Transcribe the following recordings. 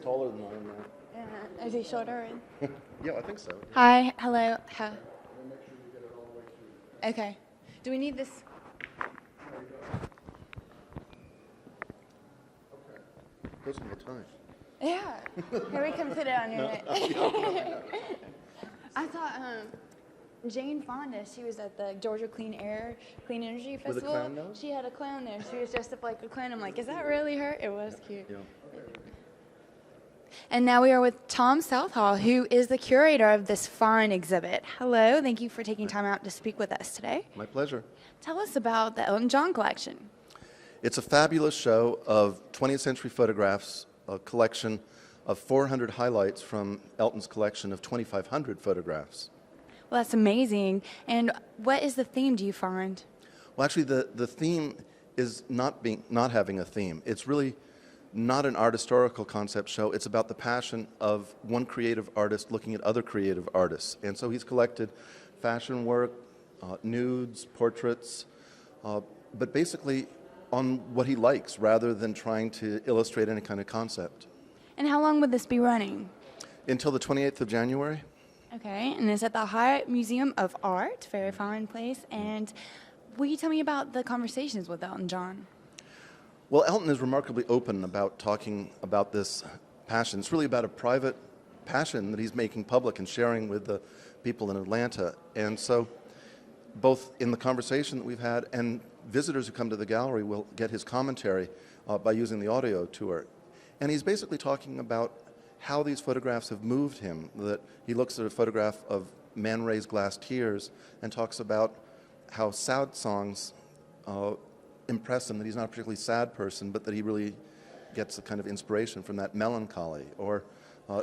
taller than I am now. Is he shorter? Yeah, I think so. Hi, hello. Hi. Okay. Do we need this? Those are the time. Yeah. Here, we can put it on your neck. I thought Jane Fonda, she was at the Georgia Clean Energy Festival. With a clown nose? She had a clown there. She was dressed up like a clown. I'm like, is that really her? It was cute. Yeah. And now we are with Tom Southall, who is the curator of this fine exhibit. Hello, thank you for taking time out to speak with us today. My pleasure. Tell us about the Elton John collection. It's a fabulous show of 20th century photographs, a collection of 400 highlights from Elton's collection of 2,500 photographs. Well, that's amazing. And what is the theme, do you find? Well, actually, the theme is not having a theme. It's really not an art historical concept show. It's about the passion of one creative artist looking at other creative artists. And so he's collected fashion work, nudes, portraits, but basically on what he likes rather than trying to illustrate any kind of concept. And how long would this be running? Until the 28th of January. Okay, and it's at the Hyatt Museum of Art, very fine place. And will you tell me about the conversations with Elton John? Well, Elton is remarkably open about talking about this passion. It's really about a private passion that he's making public and sharing with the people in Atlanta. And so both in the conversation that we've had and visitors who come to the gallery will get his commentary by using the audio tour. And he's basically talking about how these photographs have moved him, that he looks at a photograph of Man Ray's Glass Tears and talks about how sad songs impress him, that he's not a particularly sad person, but that he really gets a kind of inspiration from that melancholy. Or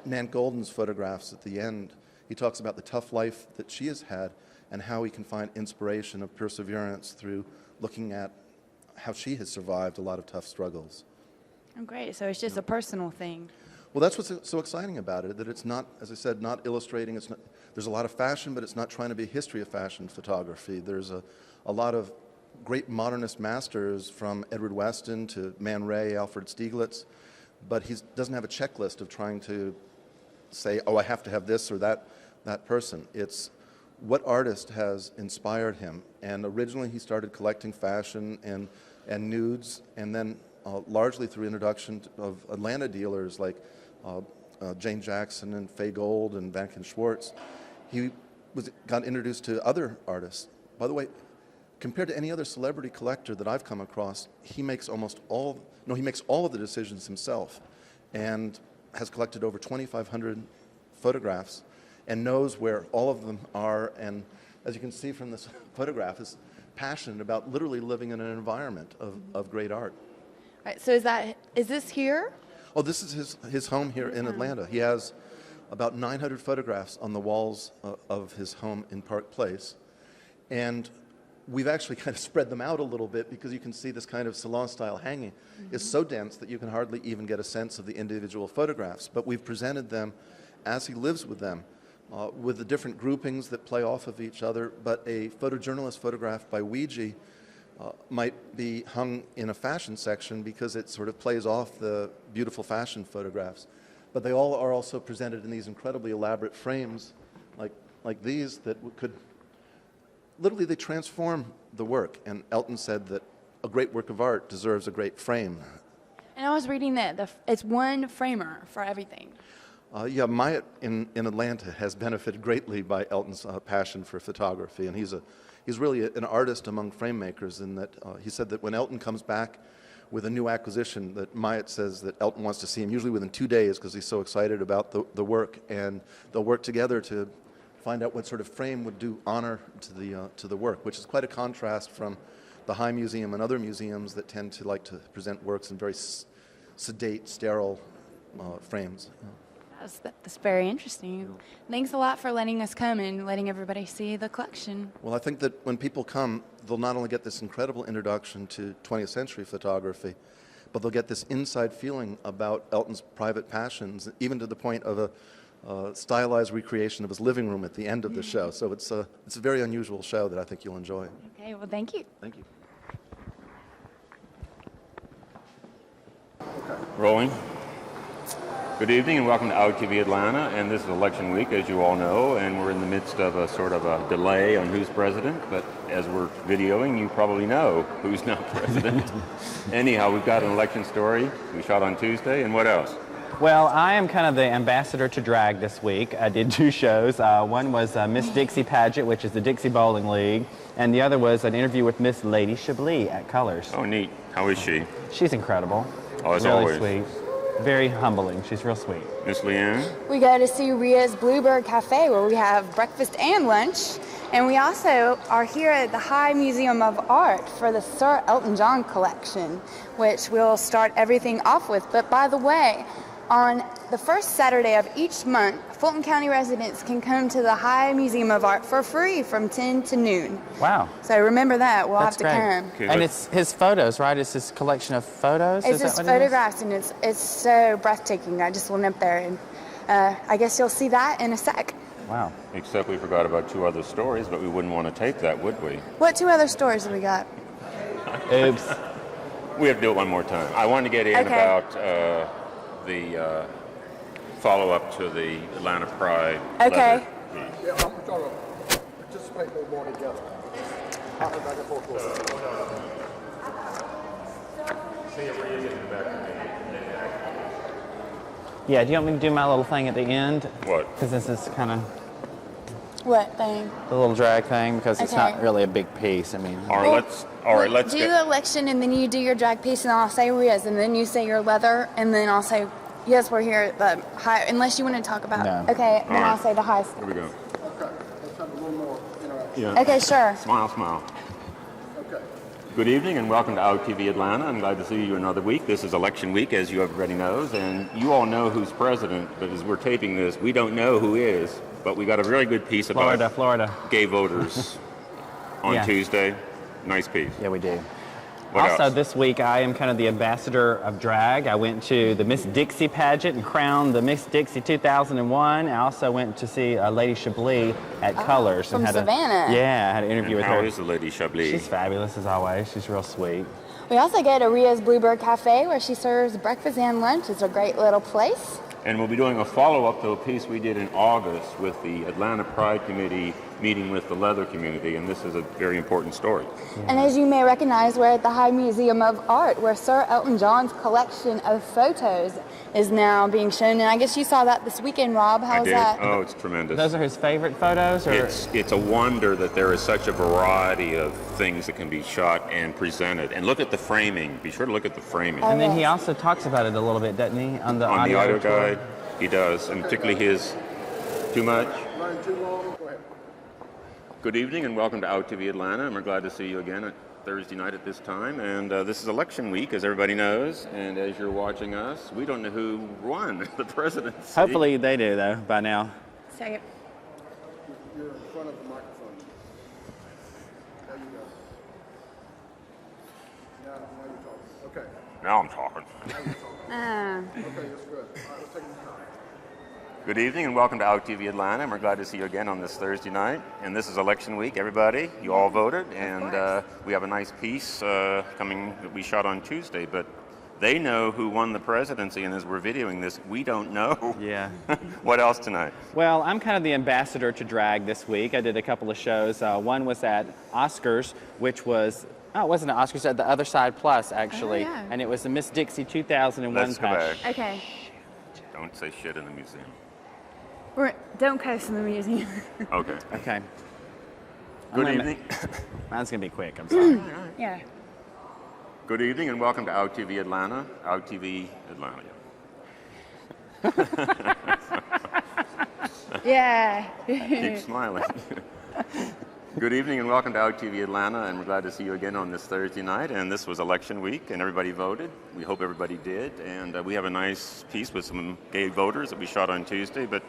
Nan Golden's photographs at the end, he talks about the tough life that she has had and how he can find inspiration of perseverance through looking at how she has survived a lot of tough struggles. Oh, great. So it's just a personal thing. Well, that's what's so exciting about it, that it's not, as I said, not illustrating. There's a lot of fashion, but it's not trying to be a history of fashion photography. There's a lot of great modernist masters from Edward Weston to Man Ray, Alfred Stieglitz, but he doesn't have a checklist of trying to say, oh, I have to have this or that person. It's what artist has inspired him. And originally he started collecting fashion and nudes, and then largely through introduction of Atlanta dealers like Jane Jackson and Fay Gold and Vankin Schwartz, he got introduced to other artists. By the way, compared to any other celebrity collector that I've come across, he makes all of the decisions himself, and has collected over 2,500 photographs and knows where all of them are, and as you can see from this photograph, is passionate about literally living in an environment of great art. All right, so is this here? Oh, this is his home here in Atlanta. He has about 900 photographs on the walls of his home in Park Place. And we've actually kind of spread them out a little bit because you can see this kind of salon-style hanging is so dense that you can hardly even get a sense of the individual photographs. But we've presented them as he lives with them, with the different groupings that play off of each other. But a photojournalist photograph by Ouija might be hung in a fashion section because it sort of plays off the beautiful fashion photographs. But they all are also presented in these incredibly elaborate frames like these that could, literally they transform the work. And Elton said that a great work of art deserves a great frame. And I was reading that it's one framer for everything. Yeah, Myatt in Atlanta has benefited greatly by Elton's passion for photography, and he's really an artist among frame makers. In that he said that when Elton comes back with a new acquisition, that Myatt says that Elton wants to see him usually within 2 days because he's so excited about the work, and they'll work together to find out what sort of frame would do honor to the work, which is quite a contrast from the High Museum and other museums that tend to like to present works in very sedate, sterile frames. That's very interesting. Thanks a lot for letting us come and letting everybody see the collection. Well, I think that when people come, they'll not only get this incredible introduction to 20th century photography, but they'll get this inside feeling about Elton's private passions, even to the point of a stylized recreation of his living room at the end of the show. So it's a very unusual show that I think you'll enjoy. Okay, well, thank you. Thank you. Rolling. Good evening and welcome to Out TV Atlanta, and this is election week, as you all know, and we're in the midst of a sort of a delay on who's president, but as we're videoing, you probably know who's not president. Anyhow, we've got an election story we shot on Tuesday, and what else? Well, I am kind of the ambassador to drag this week. I did 2 shows. One was Miss Dixie Pageant, which is the Dixie Bowling League, and the other was an interview with Miss Lady Chablis at Colors. Oh, neat. How is she? She's incredible. Oh, as really always. Sweet. Very humbling. She's real sweet. Miss Leanne? We go to see Ria's Bluebird Cafe where we have breakfast and lunch. And we also are here at the High Museum of Art for the Sir Elton John collection, which we'll start everything off with. But by the way, on the first Saturday of each month, Fulton County residents can come to the High Museum of Art for free from 10 to noon. Wow. So remember that. We'll That's have to great. come. Okay, And it's his photos, right? It's his collection of photos? It's Is that just what it is? photographs, and it's so breathtaking. I just went up there, and I guess you'll see that in a sec. Wow. Except we forgot about 2 other stories, but we wouldn't want to tape that, would we? What 2 other stories do we got? Oops. We have to do it one more time. I wanted to get in Okay. about the follow-up to the Atlanta Pride. Okay. letter piece. Yeah, I'm trying to participate a little more together. Back and forth. Yeah, do you want me to do my little thing at the end? What? Because this is kind of What thing? the little drag thing, because it's Okay. not really a big piece. I mean, All right, let's do get... the election, and then you do your drag piece, and I'll say Ria's, and then you say your leather, and then I'll say, yes, we're here at the high, unless you want to talk about. No. Okay, then All I'll right. say the high school. Here we go. Okay, let's have a little more interaction. Yeah. Okay, sure. Smile, smile. Okay. Good evening and welcome to Out TV Atlanta. I'm glad to see you another week. This is election week, as you everybody knows, and you all know who's president, but as we're taping this, we don't know who is, but we got a really good piece about Florida. gay voters on Yeah. Tuesday. Nice piece. Yeah, we do. What Also, else? this week I am kind of the ambassador of drag. I went to the Miss Dixie pageant and crowned the Miss Dixie 2001. I also went to see Lady Chablis at Colors. from and had Savannah. I had an interview And with how her. is the Lady Chablis? She's fabulous as always. She's real sweet. We also go to Ria's Bluebird Cafe where she serves breakfast and lunch. It's a great little place. And we'll be doing a follow-up to a piece we did in August with the Atlanta Pride Committee meeting with the leather community, and this is a very important story. And as you may recognize, we're at the High Museum of Art where Sir Elton John's collection of photos is now being shown. And I guess you saw that this weekend, Rob. How I was did. that? Oh, it's tremendous. Those are his favorite photos? Or? It's a wonder that there is such a variety of things that can be shot and presented. And look at the framing. Be sure to look at the framing. And then he yes. also talks about it a little bit, doesn't he? On the On the audio tour? guide, he does, and particularly his Too Much. Running too long? Go ahead. Good evening and welcome to Out TV Atlanta, and we're glad to see you again at Thursday night at this time. And this is election week, as everybody knows, and as you're watching us, we don't know who won the presidency. Hopefully they do, though, by now. Second. You're in front of the microphone. There you go. Now you're talking. Okay. Now I'm talking. Okay, that's good. All right, let's take it time. Good evening and welcome to Out TV Atlanta, and we're glad to see you again on this Thursday night. And this is election week, everybody. You all voted, and we have a nice piece coming that we shot on Tuesday, but they know who won the presidency, and as we're videoing this, we don't know. Yeah. What else tonight? Well, I'm kind of the ambassador to drag this week. I did a couple of shows. One was at Oscars, which was, it wasn't at Oscars, at the Other Side Plus, actually. Oh, yeah. And it was the Miss Dixie 2001 Let's go back. Okay. Don't say shit in the museum. Don't cuss in the museum. Okay. Okay. Good I'm gonna- evening. Mine's going to be quick, I'm sorry. Yeah. Good evening and welcome to Out TV Atlanta. Out TV Atlanta. Yeah. Keep smiling. Good evening and welcome to Out TV Atlanta, and we're glad to see you again on this Thursday night. And this was election week, and everybody voted. We hope everybody did. And we have a nice piece with some gay voters that we shot on Tuesday, but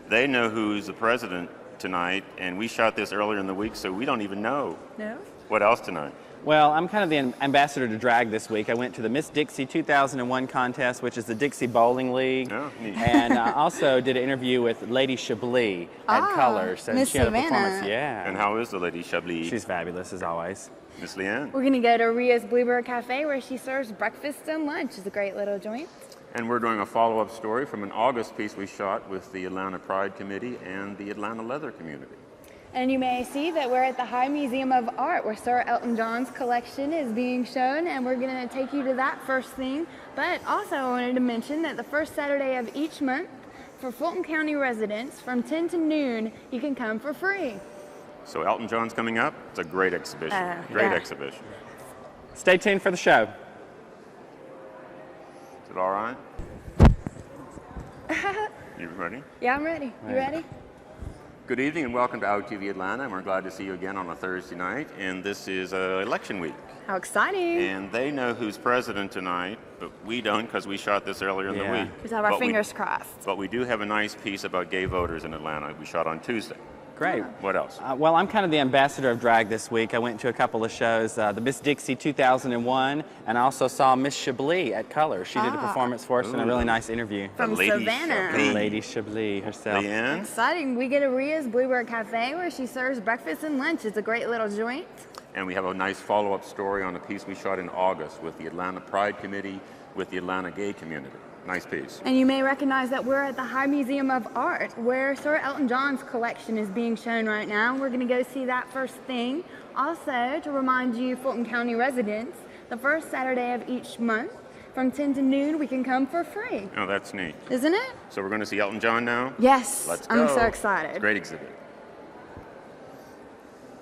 they know who's the president tonight, and we shot this earlier in the week, so we don't even know. No? What else tonight? Well, I'm kind of the ambassador to drag this week. I went to the Miss Dixie 2001 contest, which is the Dixie Bowling League. Oh, neat. And I also did an interview with Lady Chablis at Colors. And Miss she had a Savannah. performance. Yeah. And how is the Lady Chablis? She's fabulous, as always. Miss Leanne. We're going to go to Ria's Bluebird Cafe where she serves breakfast and lunch. It's a great little joint. And we're doing a follow-up story from an August piece we shot with the Atlanta Pride Committee and the Atlanta Leather Community. And you may see that we're at the High Museum of Art where Sir Elton John's collection is being shown, and we're going to take you to that first thing. But also I wanted to mention that the first Saturday of each month for Fulton County residents from 10 to noon, you can come for free. So Elton John's coming up. It's a great exhibition. Great yeah. exhibition. Stay tuned for the show. Is it all right? You ready? Yeah, I'm ready. You ready? Good evening and welcome to Out TV Atlanta. And we're glad to see you again on a Thursday night. And this is election week. How exciting. And they know who's president tonight, but we don't because we shot this earlier in the week. We have our But fingers crossed. But we do have a nice piece about gay voters in Atlanta. We shot on Tuesday. Great. What else? Well, I'm kind of the ambassador of drag this week. I went to a couple of shows, the Miss Dixie 2001, and I also saw Miss Chablis at Colors. She did a performance for us and a really nice interview. From Lady Savannah. Chablis. Lady Chablis herself. Leanne? Exciting. We get to Ria's Bluebird Cafe where she serves breakfast and lunch. It's a great little joint. And we have a nice follow-up story on a piece we shot in August with the Atlanta Pride Committee with the Atlanta gay community. Nice piece. And you may recognize that we're at the High Museum of Art where Sir Elton John's collection is being shown right now. We're going to go see that first thing. Also, to remind you Fulton County residents, the first Saturday of each month from 10 to noon, we can come for free. Oh, that's neat. Isn't it? So we're going to see Elton John now? Yes. Let's go. I'm so excited. Great exhibit.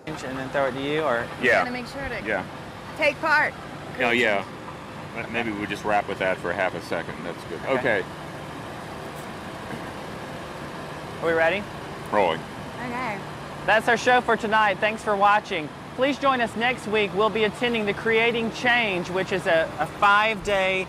And then throw it to you, or? Yeah. I'm going to make sure to Yeah. take part. Oh, yeah. Maybe we'll just wrap with that for half a second. That's good. Okay. Are we ready? Rolling. Okay. That's our show for tonight. Thanks for watching. Please join us next week. We'll be attending the Creating Change, which is a 5-day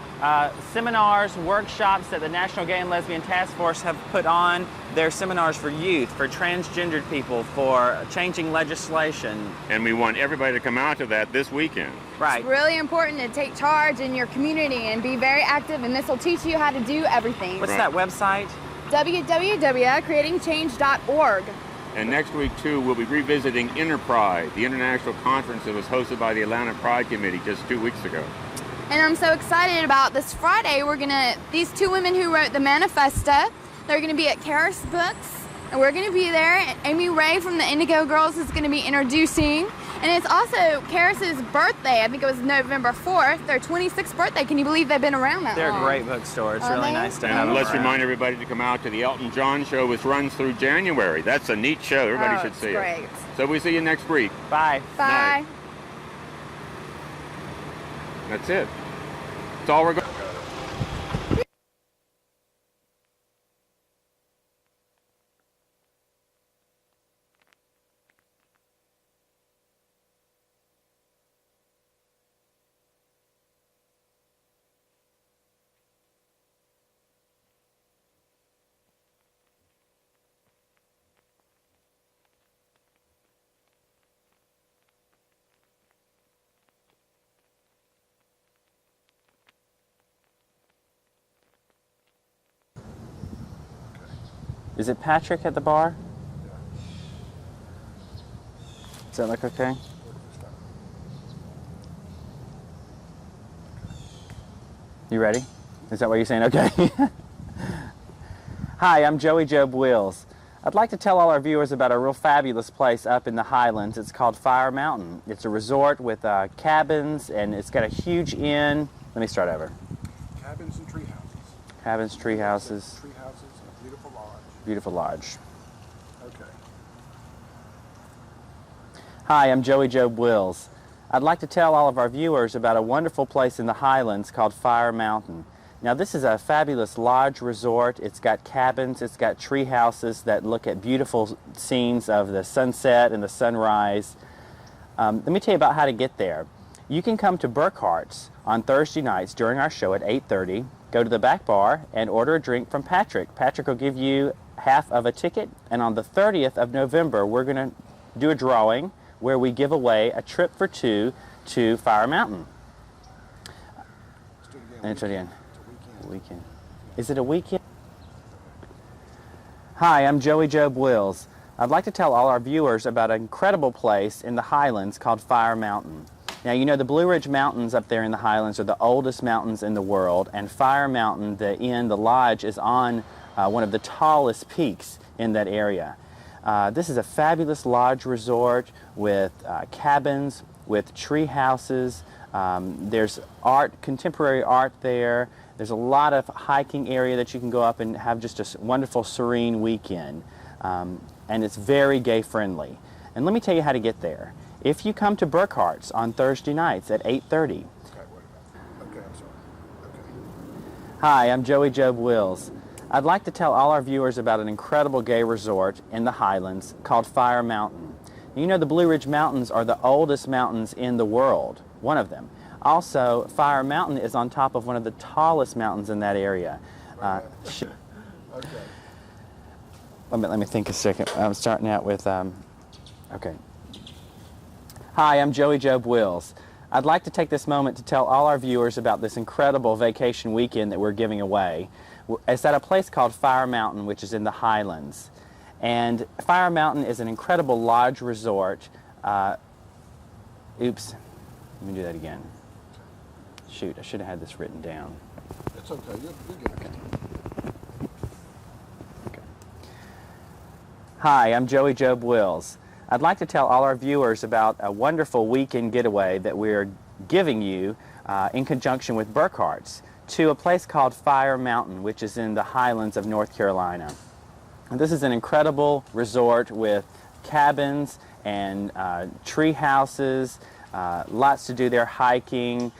seminars, workshops that the National Gay and Lesbian Task Force have put on. They're seminars for youth, for transgendered people, for changing legislation. And we want everybody to come out to that this weekend. Right. It's really important to take charge in your community and be very active, and this will teach you how to do everything. What's that website? www.creatingchange.org. And next week, too, we'll be revisiting Interpride, the international conference that was hosted by the Atlanta Pride Committee just 2 weeks ago. And I'm so excited about this Friday. These two women who wrote the manifesto, they're gonna be at Karis Books, and we're gonna be there. Amy Ray from the Indigo Girls is gonna be introducing. And it's also Karis's birthday. I think it was November 4th, their 26th birthday. Can you believe they've been around that They're long? a great bookstore. It's Are really they? nice to have And them let's around. remind everybody to come out to the Elton John show, which runs through January. That's a neat show. Everybody should it's see great. it. So we see you next week. Bye. Bye. Night. That's it. That's all we're going. Is it Patrick at the bar? Does that look okay? You ready? Is that what you're saying? Okay. Hi, I'm Joey Job Wills. I'd like to tell all our viewers about a real fabulous place up in the Highlands. It's called Fire Mountain. It's a resort with cabins, and it's got a huge inn. Let me start over. Cabins and tree houses. Cabins, tree houses, Tree houses and a beautiful lodge. beautiful lodge. Okay. Hi, I'm Joey Job Wills. I'd like to tell all of our viewers about a wonderful place in the Highlands called Fire Mountain. Now, this is a fabulous lodge resort. It's got cabins, it's got tree houses that look at beautiful scenes of the sunset and the sunrise. Let me tell you about how to get there. You can come to Burkhart's on Thursday nights during our show at 8:30, go to the back bar and order a drink from Patrick. Patrick will give you half of a ticket, and on the 30th of November, we're going to do a drawing where we give away a trip for two to Fire Mountain. Let's do it again. And try it again. It's a weekend. Weekend. Is it a weekend? Hi, I'm Joey Job Wills. I'd like to tell all our viewers about an incredible place in the Highlands called Fire Mountain. Now, you know the Blue Ridge Mountains up there in the Highlands are the oldest mountains in the world, and Fire Mountain, the inn, the lodge, is on one of the tallest peaks in that area. This is a fabulous lodge resort with cabins, with tree houses. There's art, contemporary art there. There's a lot of hiking area that you can go up and have just a wonderful, serene weekend. And it's very gay friendly. And let me tell you how to get there. If you come to Burkhart's on Thursday nights at 8:30. Okay, wait a minute. Okay, I'm sorry. Okay. Hi, I'm Joey Job Wills. I'd like to tell all our viewers about an incredible gay resort in the Highlands called Fire Mountain. You know the Blue Ridge Mountains are the oldest mountains in the world, one of them. Also, Fire Mountain is on top of one of the tallest mountains in that area. Okay. Let me think a second. I'm starting out with, okay. Hi, I'm Joey Job Wills. I'd like to take this moment to tell all our viewers about this incredible vacation weekend that we're giving away. It's at a place called Fire Mountain, which is in the Highlands. And Fire Mountain is an incredible lodge resort. Oops, let me do that again. Shoot, I should have had this written down. It's okay. You'll get it. Okay. Hi, I'm Joey Job Wills. I'd like to tell all our viewers about a wonderful weekend getaway that we're giving you in conjunction with Burkhart's to a place called Fire Mountain, which is in the Highlands of North Carolina. And this is an incredible resort with cabins and tree houses, lots to do there, hiking,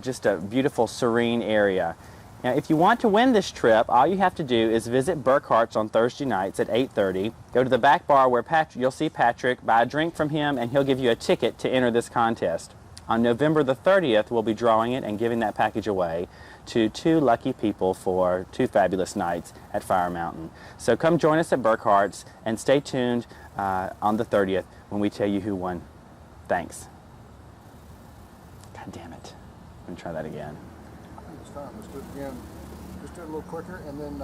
just a beautiful, serene area. Now, if you want to win this trip, all you have to do is visit Burkhart's on Thursday nights at 8:30. Go to the back bar where you'll see Patrick, buy a drink from him, and he'll give you a ticket to enter this contest. On November the 30th, we'll be drawing it and giving that package away to 2 lucky people for 2 fabulous nights at Fire Mountain. So come join us at Burkhart's and stay tuned on the 30th when we tell you who won. Thanks. God damn it. I'm going to try that again. I think it's fine. Let's do it again. Just do it a little quicker, and then